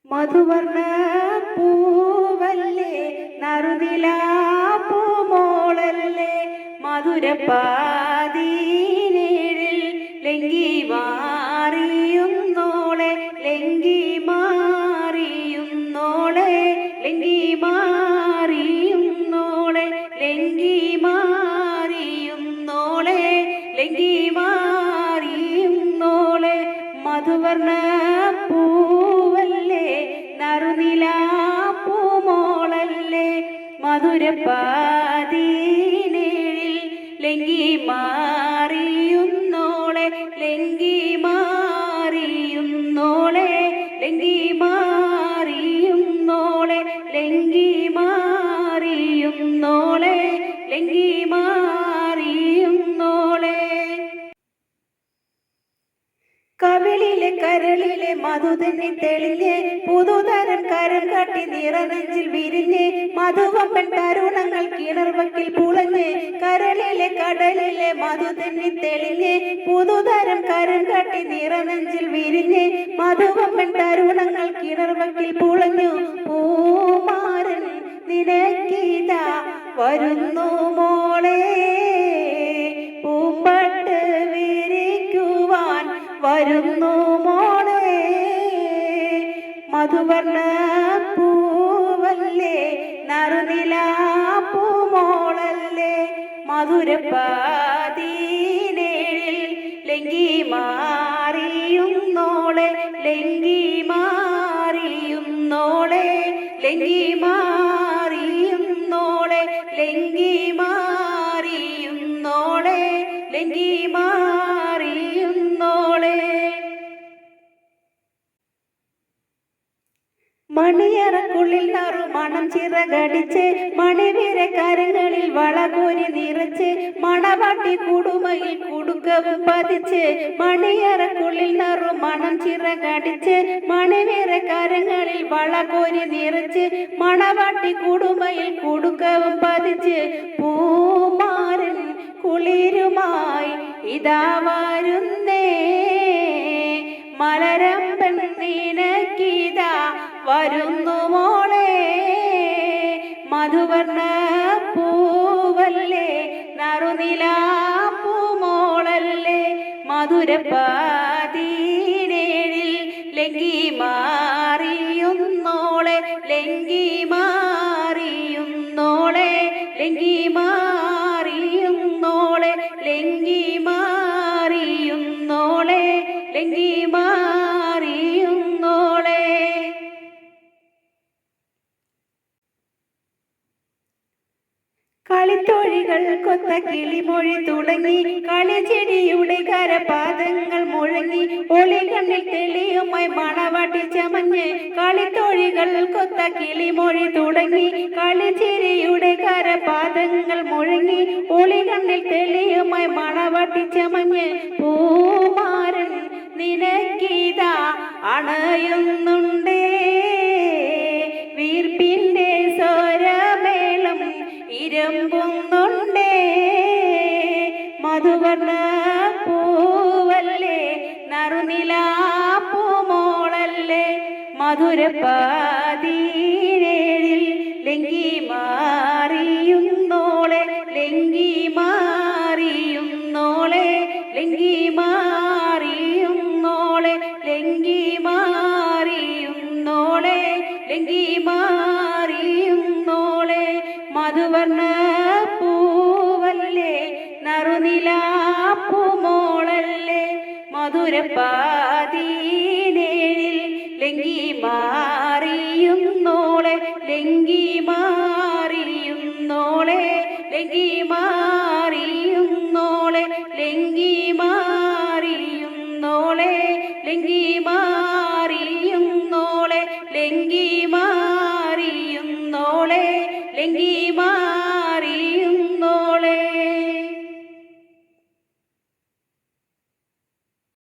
മധുവർണ്ണ പൂവല്ലേ നറുനിലാ പൂമോളല്ലേ മധുരപ്പാതീനേഴിൽ ലങ്കി മാറിയുന്നോളെ ലങ്കി മാറിയുന്നോളെ ലങ്കി മാറിയുന്നോളെ ലങ്കി മാറിയുന്നോളെ ലങ്കി മാറിയുന്നോളെ മധുവർണ്ണ പൂവല്ലേ നറുനിലാ പൂമോളല്ലേ മധുരപ്പാതീനേഴിൽ ലങ്കി മാറിയുന്നോളെ ലങ്കി മാറിയുന്നോളെ ലങ്കി മാറിയുന്നോളെ ലങ്കി മാറിയുന്നോളെ ലങ്കി മാറിയുന്നോളെ കവിളിലെ കരളിലെ മധു തന്നെ തെളിഞ്ഞ് പുതുതരം കരം കാട്ടി നിറനെഞ്ചിൽ വിരിഞ്ഞ് മധുവമ്പൻ തരുണങ്ങൾ കിണർവക്കിൽ പുളഞ്ഞ് കരളിലെ കടലിലെ മധു തന്നെ തെളിഞ്ഞ് പുതുതരം കരം കാട്ടി നിറനെഞ്ചിൽ വിരിഞ്ഞ് മധുവമ്പൻ തരുണങ്ങൾ കിണർവക്കിൽ പുളഞ്ഞു പൂമാരൻ നിനക്കിതാ വരുന്നു മോളെ പൂമ്പട്ട് വിരിക്കുവാൻ വരുന്നു മോളെ മധുവർണ്ണ പൂവല്ലേ നറുനിലാ പൂമോളല്ലേ മധുരപ്പാതീനേഴിൽ ലങ്കി മാറിയുന്നോളെ ലങ്കി മാറിയുന്നോളെ ലങ്കി മാറിയുന്നോളെ ലങ്കി മാറിയുന്നോളെ ലങ്കി മാറിയുന്നോളെ മണിയറക്കുള്ളിൽ നറുമണം ചിറകടിച്ച് മണിവീരക്കരങ്ങളിൽ വളകോരി നിറച്ച് മണവാട്ടി കുടുമയിൽ കുടുക്കവും പതിച്ച് മണിയറക്കുള്ളിൽ നറുമണം ചിറകടിച്ച് മണിവീരക്കരങ്ങളിൽ വളകോരി നിറച്ച് മണവാട്ടി കുടുമയിൽ കുടുക്കവും പതിച്ച് പൂമാരൻ കുളിരുമായി ഇതാ വരുന്നേ മലരമ്പൻ നിനക്കിതാ വരുന്നു മോളെ മധുവർണ്ണ പൂവല്ലേ നറുനിലാ പൂമോളല്ലേ മധുരപ്പാതീനേഴിൽ ലങ്കി മാറിയുന്നോളെ ലങ്കി മാറിയുന്നോളെ ലങ്കി മാറിയുന്നോളെ ലങ്കി മാറിയുന്നോളെ ലങ്കി മാറിയുന്നോളെ കളിത്തൊഴികൾ കൊത്ത കിളിമൊഴി തുടങ്ങി കളിച്ചെടിയുടെ കരപാദങ്ങൾ മുഴങ്ങി ഒളികണ്ണിൽ തെളിയുമായി മണവാട്ടി ചമഞ്ഞ് കളിത്തൊഴികൾ കൊത്ത കിളിമൊഴി തുടങ്ങി കളിച്ചെടിയുടെ കരപാദങ്ങൾ മുഴങ്ങി ഒളികണ്ണിൽ തെളിയുമായി മണവാട്ടി ചമഞ്ഞ് പൂമാരൻ നിനക്കിതാ അണയുന്നുണ്ടേ വീർപ്പിന്റെ സ്വരമേളം ഇരമ്പുന്നുണ്ടേ മധുവർണ്ണ പൂവല്ലേ നറുനിലാ പൂമോളല്ലേ മധുരപ്പാതീനേഴിൽ ലങ്കി മാറിയുന്നോളെ ലങ്കി മാറിയുന്നോളെ ലങ്കി മാറിയുന്നോളെ ലങ്കി മാറിയുന്നോളെ ലങ്കി മാറിയുന്നോളെ മധുവർണ്ണ പൂവല്ലേ നറുനിലാ പൂമോളല്ലേ മധുരപ്പാതീനേഴിൽ ലങ്കി മാറിയുന്നോളെ ലങ്കി മാറിയുന്നോളെ ലങ്കി മാറിയുന്നോളെ ലങ്കി മാറിയുന്നോളെ ലങ്കി മാറിയുന്നോളെ ലങ്കി